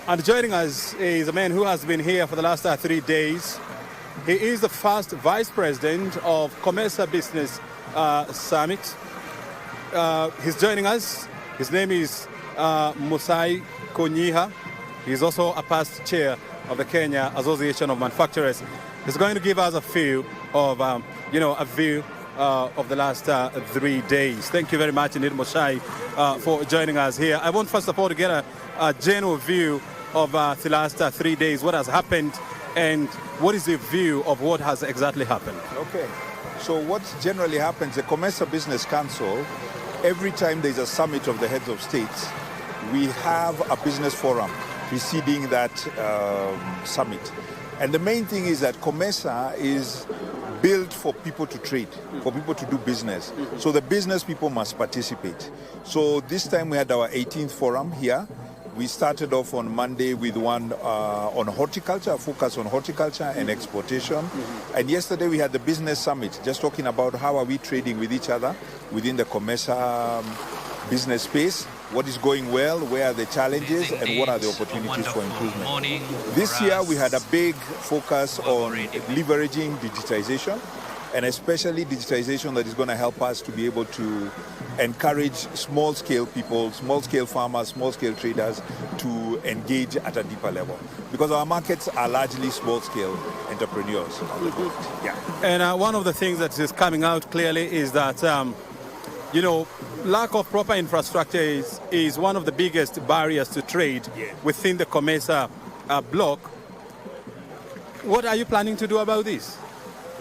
And joining us is a man who has been here for the last 3 days. He is the first vice president of COMESA Business Summit. He's joining us. His name is Mucai Kunyiha. He's also a past chair of the Kenya Association of Manufacturers. He's going to give us a view of, of the last 3 days. Thank you very much indeed, Mucai, for joining us here. I want first of all to get a general view of the last 3 days, what has happened, and what is the view of what has exactly happened? Okay, so what generally happens, the COMESA Business Council, every time there's a summit of the heads of states, we have a business forum preceding that summit. And the main thing is that COMESA is built for people to trade, for people to do business. So the business people must participate. So this time we had our 18th forum here. We started off on Monday with one on horticulture, focus on horticulture and exportation. And yesterday we had the business summit, just talking about how are we trading with each other within the COMESA business space, what is going well, where are the challenges, and what are the opportunities for improvement. This year we had a big focus on leveraging digitization, and especially digitization that is going to help us to be able to encourage small-scale people, small-scale farmers, small-scale traders to engage at a deeper level. Because our markets are largely small-scale entrepreneurs. Yeah. And one of the things that is coming out clearly is that, lack of proper infrastructure is one of the biggest barriers to trade within the COMESA bloc. What are you planning to do about this?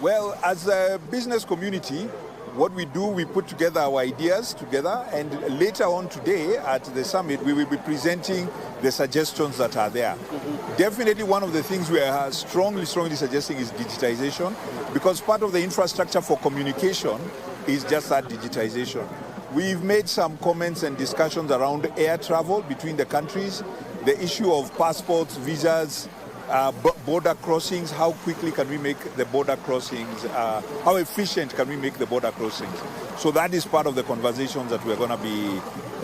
Well, as a business community, what we do, we put together our ideas together, and later on today at the summit, we will be presenting the suggestions that are there. Definitely one of the things we are strongly suggesting is digitization, because part of the infrastructure for communication is just that digitization. We've made some comments and discussions around air travel between the countries, the issue of passports, visas, border crossings, how quickly can we make the border crossings, how efficient can we make the border crossings. So that is part of the conversations that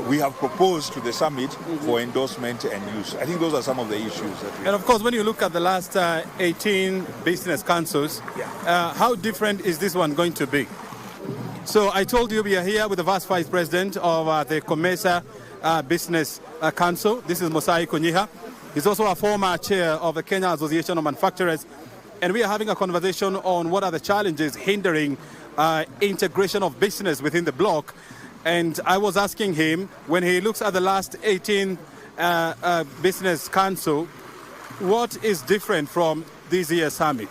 we have proposed to the summit for endorsement and use. I think those are some of the issues that we And of course, when you look at the last 18 business councils, how different is this one going to be? So I told you we are here with the Vice President of the COMESA Business Council. This is Mucai Kunyiha. He's also a former chair of the Kenya Association of Manufacturers. And we are having a conversation on what are the challenges hindering integration of business within the bloc. And I was asking him, when he looks at the last 18 Business Council, what is different from this year's summit?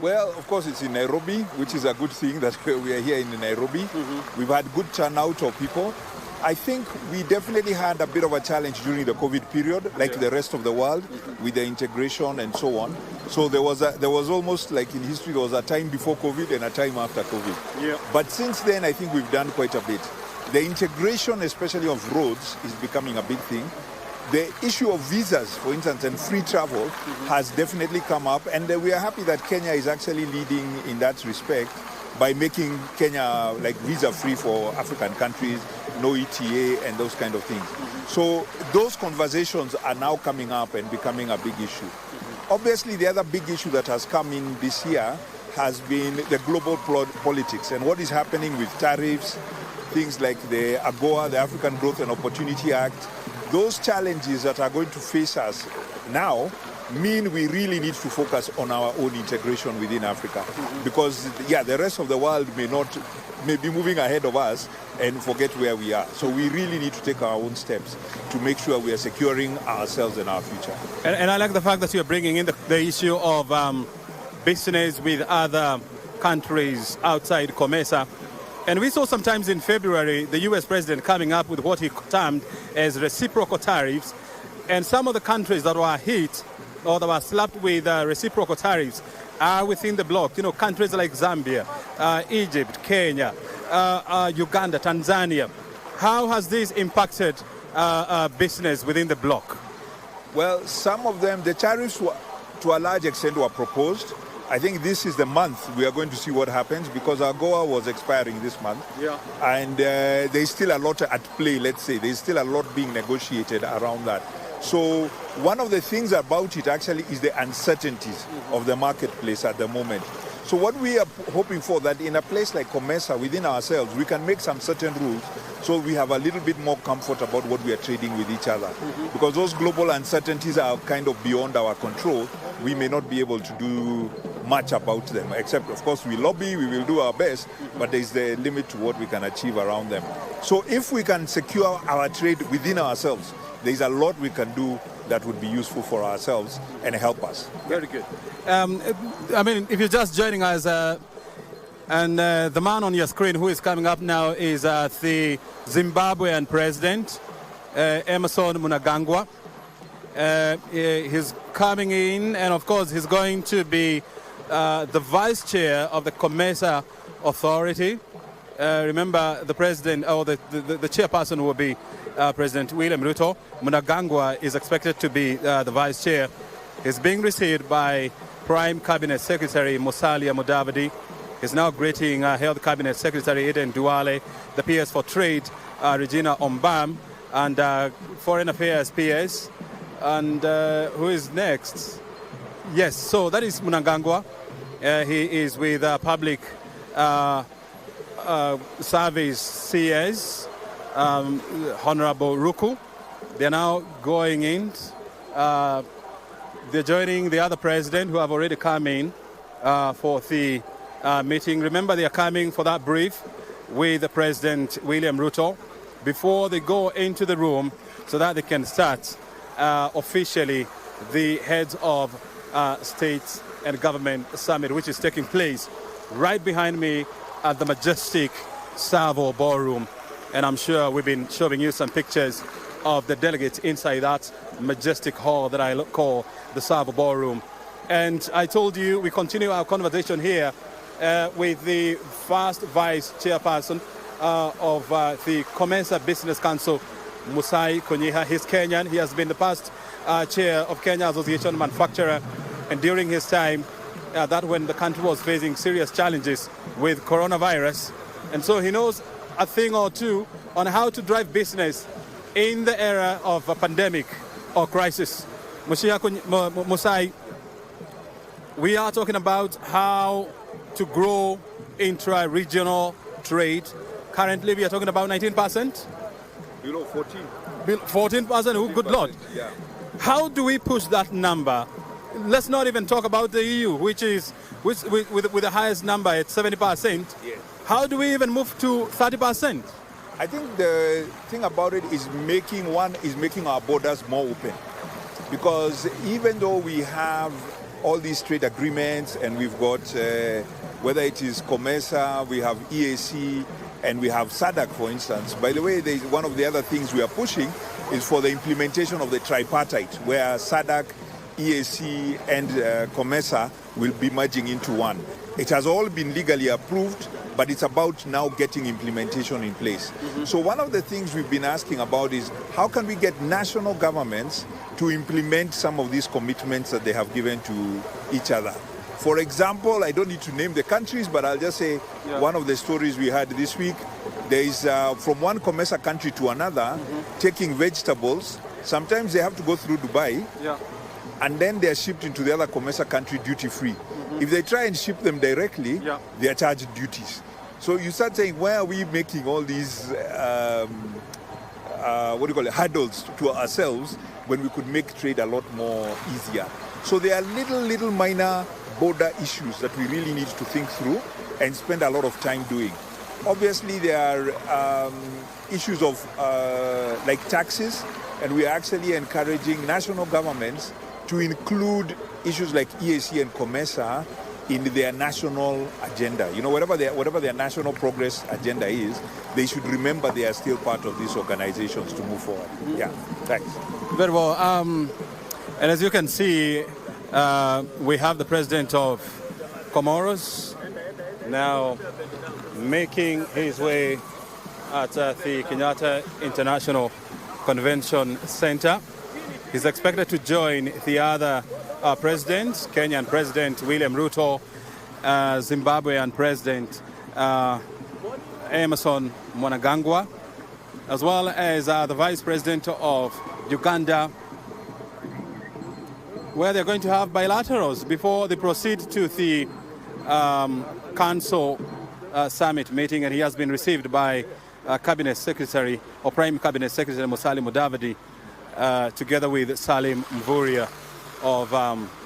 Well, of course, it's in Nairobi, which is a good thing that we are here in Nairobi. We've had good turnout of people. I think we definitely had a bit of a challenge during the COVID period, like the rest of the world, with the integration and so on. So there was almost like in history, there was a time before COVID and a time after COVID. But since then, I think we've done quite a bit. The integration, especially of roads, is becoming a big thing. The issue of visas, for instance, and free travel has definitely come up, and we are happy that Kenya is actually leading in that respect by making Kenya like visa-free for African countries, no ETA, and those kind of things. So those conversations are now coming up and becoming a big issue. Obviously, the other big issue that has come in this year has been the global politics and what is happening with tariffs, things like the AGOA, the African Growth and Opportunity Act. Those challenges that are going to face us now mean we really need to focus on our own integration within Africa. Because, the rest of the world may be moving ahead of us and forget where we are. So we really need to take our own steps to make sure we are securing ourselves and our future. And I like the fact that you're bringing in the issue of business with other countries outside COMESA. And we saw sometimes in February the US president coming up with what he termed as reciprocal tariffs. And some of the countries that were hit or that were slapped with reciprocal tariffs are within the bloc. Countries like Zambia, Egypt, Kenya, Uganda, Tanzania. How has this impacted business within the bloc? Well, some of them, the tariffs to a large extent were proposed. I think this is the month we are going to see what happens, because AGOA was expiring this month. And there's still a lot at play, let's say. There's still a lot being negotiated around that. So one of the things about it actually is the uncertainties of the marketplace at the moment. So what we are hoping for, that in a place like COMESA, within ourselves, we can make some certain rules so we have a little bit more comfort about what we are trading with each other. Because those global uncertainties are kind of beyond our control. We may not be able to do much about them, except, of course, we lobby, we will do our best, but there is the limit to what we can achieve around them. So if we can secure our trade within ourselves, there is a lot we can do that would be useful for ourselves and help us. Very good. I mean, if you're just joining us, and the man on your screen who is coming up now is the Zimbabwean president, Emmerson Mnangagwa. He's coming in, and of course he's going to be the vice chair of the COMESA authority. Remember, the president, or the chairperson will be President William Ruto. Mnangagwa is expected to be the vice chair. He's being received by Prime Cabinet Secretary Musalia Mudavadi. He's now greeting Health Cabinet Secretary Eden Duale, the PS for Trade Regina Ombam, and Foreign Affairs PS. And who is next? Yes, so that is Mnangagwa. He is with Public Service CS, Honorable Ruku. They're now going in. They're joining the other president who have already come in for the meeting. Remember, they are coming for that brief with the President William Ruto before they go into the room so that they can start officially the heads of states and government summit, which is taking place right behind me at the majestic Savo Ballroom. And I'm sure we've been showing you some pictures of the delegates inside that majestic hall that I call the Savo Ballroom. And I told you we continue our conversation here with the first vice chairperson of the COMESA Business Council, Mucai Kunyiha. He's Kenyan. He has been the past chair of Kenya Association Manufacturer, and during his time, that when the country was facing serious challenges with coronavirus, and so he knows a thing or two on how to drive business in the era of a pandemic or crisis. Mucai, we are talking about how to grow intra-regional trade. Currently, we are talking about 19%. Below 14. 14%, oh, good Lord. Yeah. How do we push that number? Let's not even talk about the EU, which is with the highest number at 70%. Yes. How do we even move to 30%? I think the thing about it is making our borders more open. Because even though we have all these trade agreements and we've got, whether it is COMESA, we have EAC, and we have SADC, for instance. By the way, one of the other things we are pushing is for the implementation of the tripartite, where SADC, EAC, and COMESA will be merging into one. It has all been legally approved, but it's about now getting implementation in place. So one of the things we've been asking about is how can we get national governments to implement some of these commitments that they have given to each other. For example, I don't need to name the countries, but I'll just say one of the stories we had this week, there is from one COMESA country to another, taking vegetables. Sometimes they have to go through Dubai, and then they are shipped into the other COMESA country duty-free. If they try and ship them directly, they are charged duties. So you start saying, why are we making all these hurdles to ourselves when we could make trade a lot more easier? So there are little minor border issues that we really need to think through and spend a lot of time doing. Obviously, there are issues of like taxes, and we are actually encouraging national governments to include issues like EAC and COMESA in their national agenda. You know, whatever their national progress agenda is, they should remember they are still part of these organizations to move forward. Yeah, thanks. Very well. And as you can see, we have the president of Comoros now making his way at the Kenyatta International Convention Center. He's expected to join the other presidents, Kenyan President William Ruto, Zimbabwean President Emmerson Mnangagwa, as well as the Vice President of Uganda, where they're going to have bilaterals before they proceed to the Council Summit meeting, and he has been received by Cabinet Secretary or Prime Cabinet Secretary Musalia Mudavadi, together with Salim Mvurya of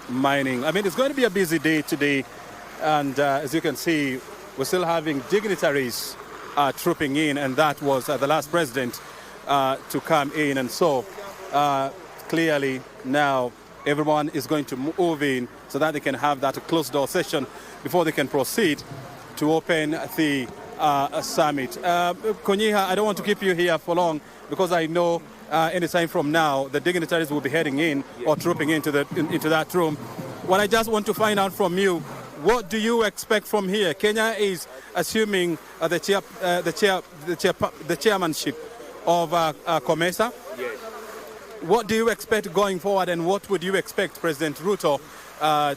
mining. I mean, it's going to be a busy day today, and as you can see, we're still having dignitaries trooping in, and that was the last president to come in. And so clearly now everyone is going to move in so that they can have that closed door session before they can proceed to open the summit. Kunyiha, I don't want to keep you here for long because I know any time from now the dignitaries will be heading in or trooping into that room. What I just want to find out from you, what do you expect from here? Kenya is assuming the chairmanship of COMESA. Yes. What do you expect going forward, and what would you expect President Ruto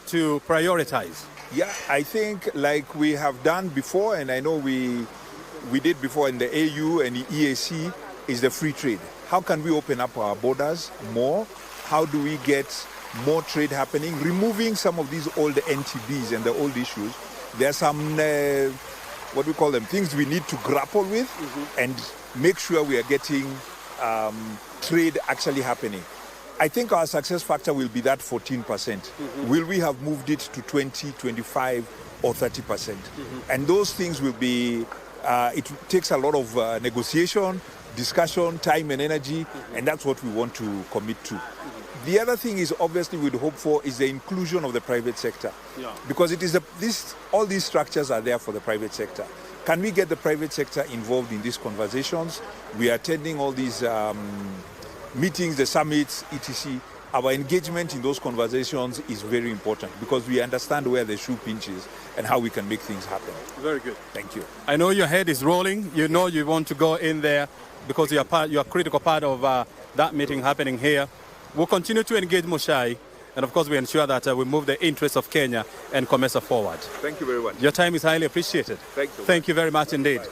to prioritize? Yeah, I think like we have done before, and I know we did before in the AU and the EAC, is the free trade. How can we open up our borders more? How do we get more trade happening? Removing some of these old NTBs and the old issues. There are some, what we call them, things we need to grapple with and make sure we are getting trade actually happening. I think our success factor will be that 14%. Will we have moved it to 20, 25, or 30%? And those things will be, it takes a lot of negotiation, discussion, time and energy, and that's what we want to commit to. The other thing is obviously we'd hope for is the inclusion of the private sector. Yeah. Because it is all these structures are there for the private sector. Can we get the private sector involved in these conversations? We are attending all these meetings, the summits, etc. Our engagement in those conversations is very important because we understand where the shoe pinches and how we can make things happen. Very good. Thank you. I know your head is rolling. You know you want to go in there because you're a critical part of that meeting happening here. We'll continue to engage Mucai, and of course we ensure that we move the interests of Kenya and COMESA forward. Thank you very much. Your time is highly appreciated. Thank you. Thank you very much indeed. Bye.